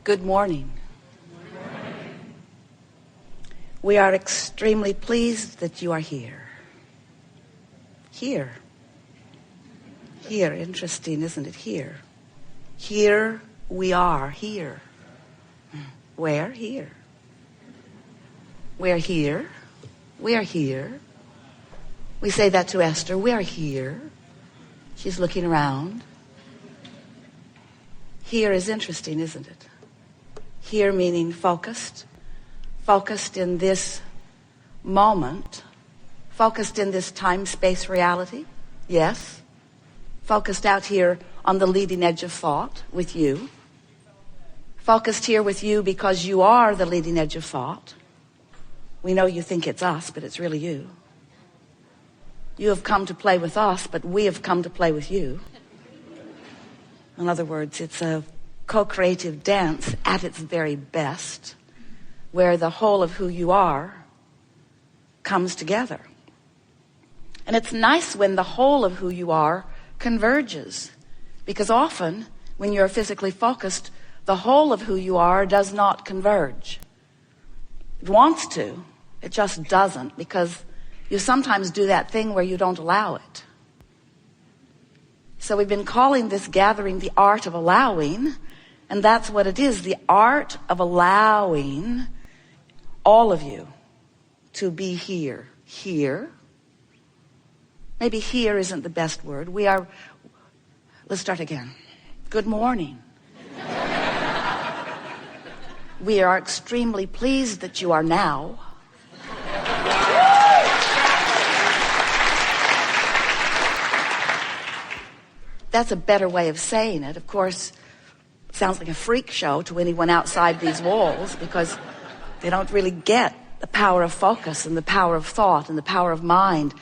Good morning. We are extremely pleased that you are here. Here. Here, interesting, isn't it? Here. Here we are, here. Where? Here. We're here. We are here. We say that to Esther. We are here. She's looking around. Here is interesting, isn't it? Here meaning focused. Focused in this moment. Focused in this time-space reality. Yes. Focused out here on the leading edge of thought with you. Focused here with you because you are the leading edge of thought. We know you think it's us, but it's really you. You have come to play with us, but we have come to play with you. In other words, it's a co-creative dance at its very best, where the whole of who you are comes together. And it's nice when the whole of who you are converges, because often when you're physically focused, the whole of who you are does not converge. It wants to, it just doesn't, because you sometimes do that thing where you don't allow it. So we've been calling this gathering the art of allowing, and that's what it is, the art of allowing all of you to be here. Here. Maybe here isn't the best word. Let's start again. Good morning. We are extremely pleased that you are now. That's a better way of saying it. Of course, it sounds like a freak show to anyone outside these walls, because they don't really get the power of focus and the power of thought and the power of mind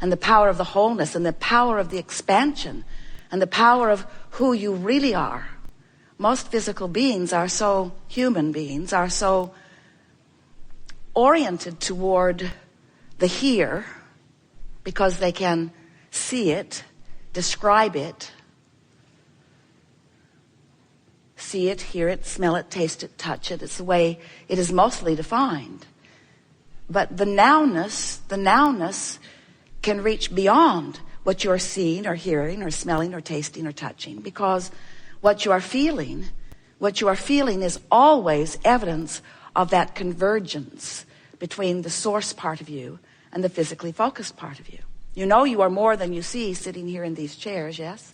and the power of the wholeness and the power of the expansion and the power of who you really are. Most physical beings are so, human beings are so oriented toward the here because they can see it, describe it, see it, hear it, smell it, taste it, touch it. It's the way it is mostly defined. But the nowness can reach beyond what you're seeing or hearing or smelling or tasting or touching, because what you are feeling is always evidence of that convergence between the source part of you and the physically focused part of you. You know you are more than you see sitting here in these chairs, yes?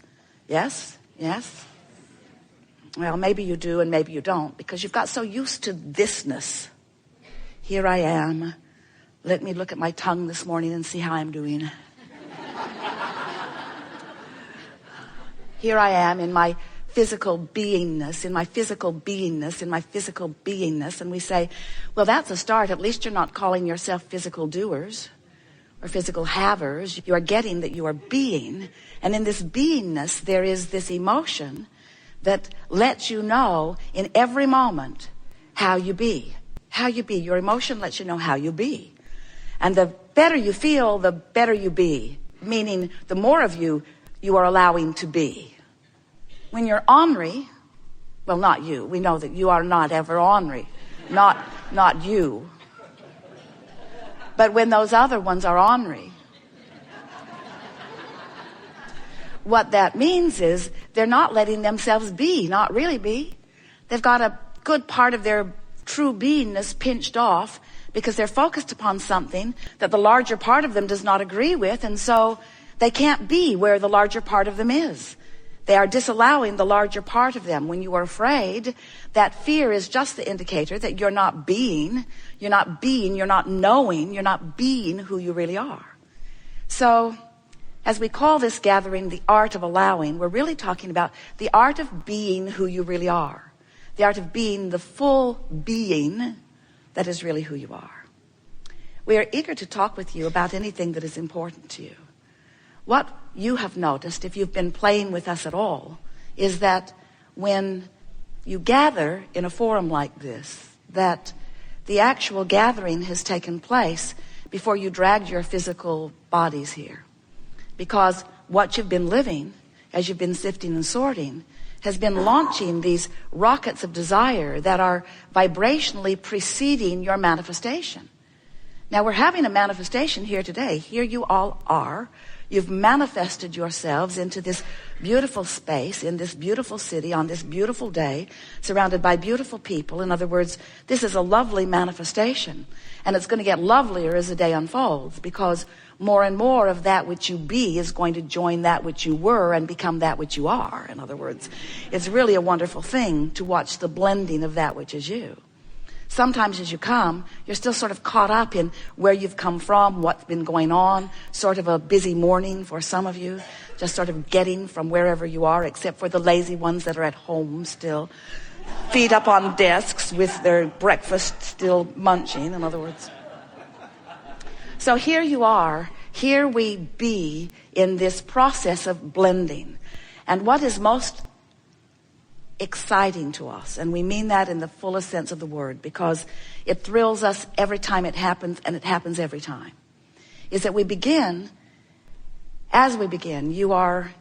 Yes? Yes? Well, maybe you do and maybe you don't, because you've got so used to thisness. Here I am. Let me look at my tongue this morning and see how I'm doing. Here I am in my physical beingness, and we say, well, that's a start. At least you're not calling yourself physical doers or physical havers. You are getting that you are being, and in this beingness there is this emotion that lets you know in every moment how you be. How you be. Your emotion lets you know how you be. And the better you feel, the better you be. Meaning the more of you are allowing to be. When you're ornery, well, not you. We know that you are not ever ornery. Not you. But when those other ones are ornery, what that means is they're not letting themselves be, not really be. They've got a good part of their true beingness pinched off because they're focused upon something that the larger part of them does not agree with, and so they can't be where the larger part of them is. They are disallowing the larger part of them. When you are afraid, that fear is just the indicator that you're not being, you're not knowing, you're not being who you really are. So, as we call this gathering the art of allowing, we're really talking about the art of being who you really are. The art of being the full being that is really who you are. We are eager to talk with you about anything that is important to you. What you have noticed, if you've been playing with us at all, is that when you gather in a forum like this, that the actual gathering has taken place before you dragged your physical bodies here. Because what you've been living, as you've been sifting and sorting, has been launching these rockets of desire that are vibrationally preceding your manifestation. Now we're having a manifestation here today. Here you all are. You've manifested yourselves into this beautiful space, in this beautiful city, on this beautiful day, surrounded by beautiful people. In other words, this is a lovely manifestation. And it's going to get lovelier as the day unfolds, because more and more of that which you be is going to join that which you were and become that which you are. In other words, it's really a wonderful thing to watch the blending of that which is you. Sometimes as you come, you're still sort of caught up in where you've come from, what's been going on, sort of a busy morning for some of you, just sort of getting from wherever you are, except for the lazy ones that are at home still, feet up on desks with their breakfast still munching, in other words. So here you are, here we be in this process of blending. And what is most exciting to us, and we mean that in the fullest sense of the word, because it thrills us every time it happens, and it happens every time, is that we begin, as we begin, you are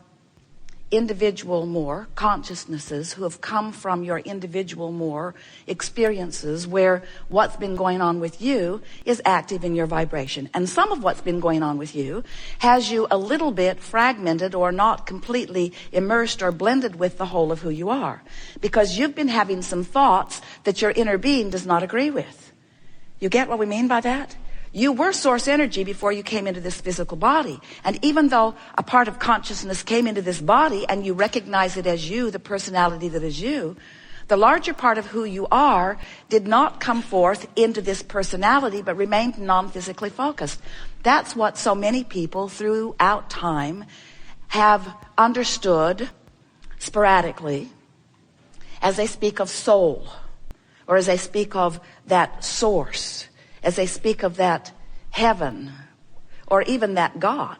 individual more consciousnesses who have come from your individual more experiences where what's been going on with you is active in your vibration. And some of what's been going on with you has you a little bit fragmented or not completely immersed or blended with the whole of who you are, because you've been having some thoughts that your inner being does not agree with. You get what we mean by that? You were source energy before you came into this physical body. And even though a part of consciousness came into this body and you recognize it as you, the personality that is you, the larger part of who you are did not come forth into this personality, but remained non-physically focused. That's what so many people throughout time have understood sporadically as they speak of soul, or as they speak of that source, as they speak of that heaven, or even that God.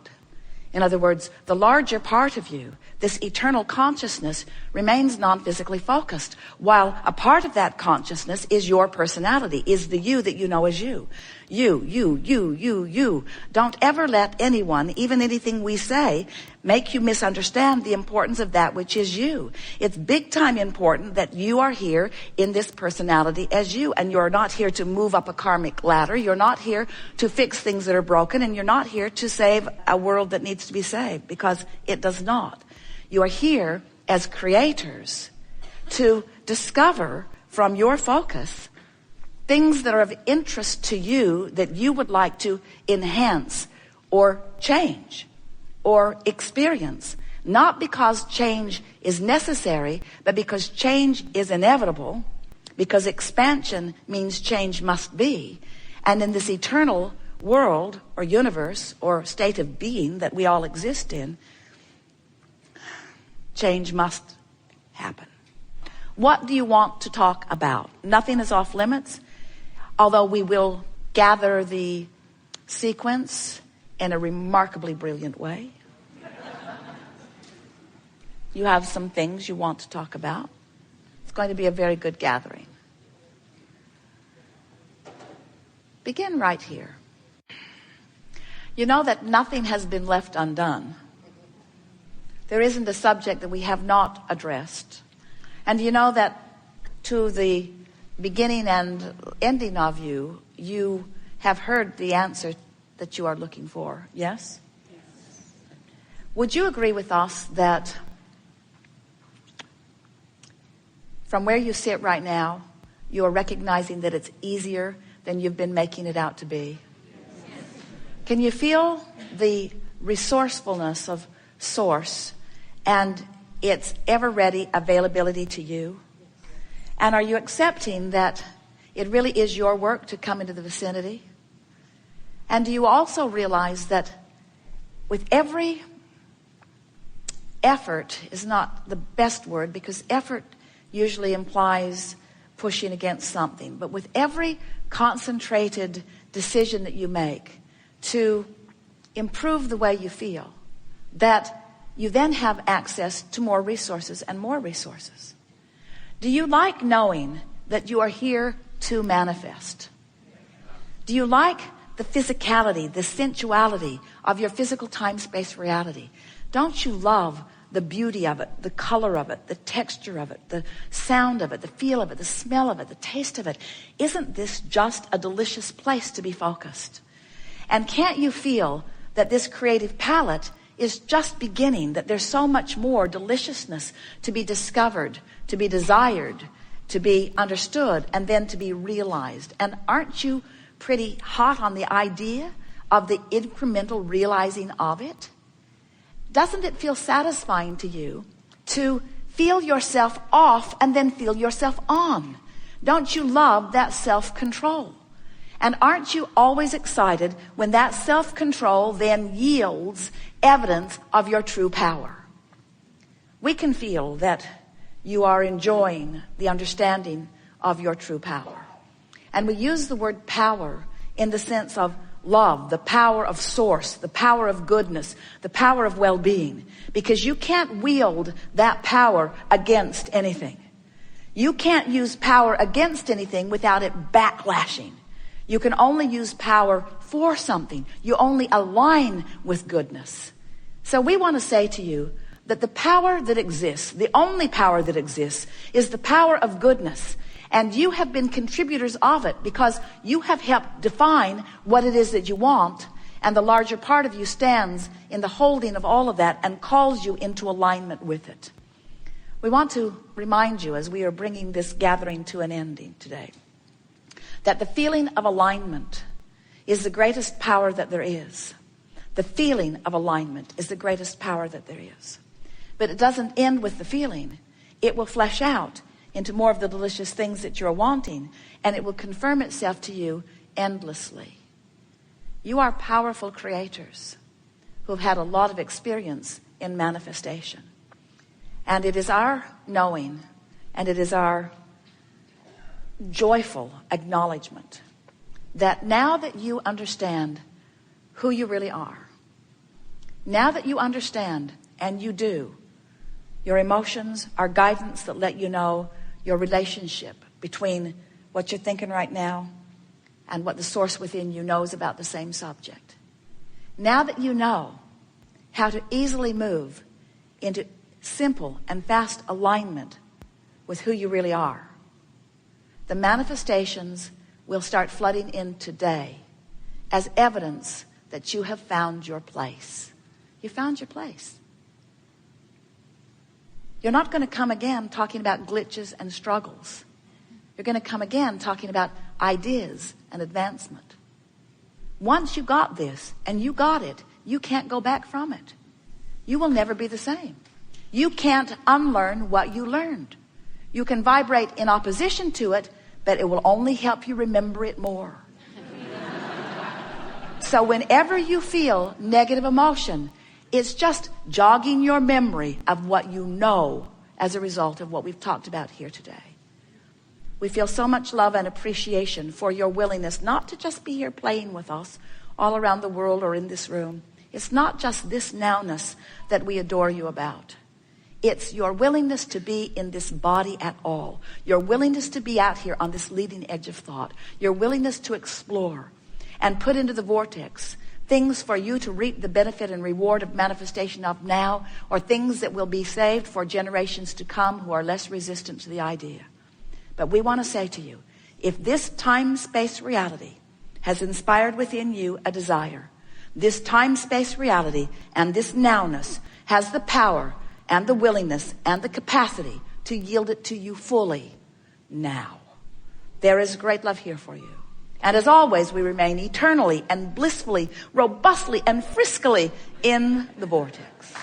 In other words, the larger part of you, this eternal consciousness, remains non-physically focused, while a part of that consciousness is your personality, is the you that you know as you. You. Don't ever let anyone, even anything we say, make you misunderstand the importance of that which is you. It's big time important that you are here in this personality as you, and you're not here to move up a karmic ladder. You're not here to fix things that are broken, and you're not here to save a world that needs to be saved, because it does not. You are here as creators to discover from your focus things that are of interest to you that you would like to enhance or change or experience. Not because change is necessary, but because change is inevitable, because expansion means change must be. And in this eternal world or universe or state of being that we all exist in, change must happen. What do you want to talk about? Nothing is off limits, although we will gather the sequence in a remarkably brilliant way. You have some things you want to talk about. It's going to be a very good gathering. Begin right here. You know that nothing has been left undone. There isn't a subject that we have not addressed. And you know that to the beginning and ending of you, you have heard the answer that you are looking for. Yes? Yes. Would you agree with us that from where you sit right now, you are recognizing that it's easier than you've been making it out to be? Yes. Can you feel the resourcefulness of Source and its ever-ready availability to you? And are you accepting that it really is your work to come into the vicinity? And do you also realize that with every effort is not the best word, because effort usually implies pushing against something, but with every concentrated decision that you make to improve the way you feel, that you then have access to more resources and more resources. Do you like knowing that you are here to manifest? Do you like the physicality, the sensuality of your physical time-space reality? Don't you love the beauty of it, the color of it, the texture of it, the sound of it, the feel of it, the smell of it, the taste of it. Isn't this just a delicious place to be focused? And can't you feel that this creative palette is just beginning, that there's so much more deliciousness to be discovered, to be desired, to be understood, and then to be realized? And aren't you pretty hot on the idea of the incremental realizing of it? Doesn't it feel satisfying to you to feel yourself off and then feel yourself on? Don't you love that self-control? And aren't you always excited when that self-control then yields evidence of your true power? We can feel that you are enjoying the understanding of your true power. And we use the word power in the sense of love, the power of source, the power of goodness, the power of well-being. Because you can't wield that power against anything. You can't use power against anything without it backlashing. You can only use power for something. You only align with goodness. So we want to say to you that the power that exists, the only power that exists, is the power of goodness. And you have been contributors of it because you have helped define what it is that you want. And the larger part of you stands in the holding of all of that and calls you into alignment with it. We want to remind you, as we are bringing this gathering to an ending today, that the feeling of alignment is the greatest power that there is. The feeling of alignment is the greatest power that there is. But it doesn't end with the feeling. It will flesh out into more of the delicious things that you're wanting, and it will confirm itself to you endlessly. You are powerful creators who have had a lot of experience in manifestation. And it is our knowing, and it is our joyful acknowledgement that now that you understand who you really are, now that you understand, and you do, your emotions are guidance that let you know your relationship between what you're thinking right now and what the source within you knows about the same subject. Now that you know how to easily move into simple and fast alignment with who you really are, the manifestations will start flooding in today as evidence that you have found your place. You found your place. You're not going to come again talking about glitches and struggles. You're going to come again talking about ideas and advancement. Once you got this and you got it, you can't go back from it. You will never be the same. You can't unlearn what you learned. You can vibrate in opposition to it, but it will only help you remember it more. So whenever you feel negative emotion, it's just jogging your memory of what you know as a result of what we've talked about here today. We feel so much love and appreciation for your willingness not to just be here playing with us all around the world or in this room. It's not just this nowness that we adore you about. It's your willingness to be in this body at all. Your willingness to be out here on this leading edge of thought. Your willingness to explore and put into the vortex things for you to reap the benefit and reward of manifestation of now, or things that will be saved for generations to come who are less resistant to the idea. But we want to say to you, if this time-space reality has inspired within you a desire, this time-space reality and this nowness has the power and the willingness and the capacity to yield it to you fully now. There is great love here for you. And as always, we remain eternally and blissfully, robustly and friskily in the vortex.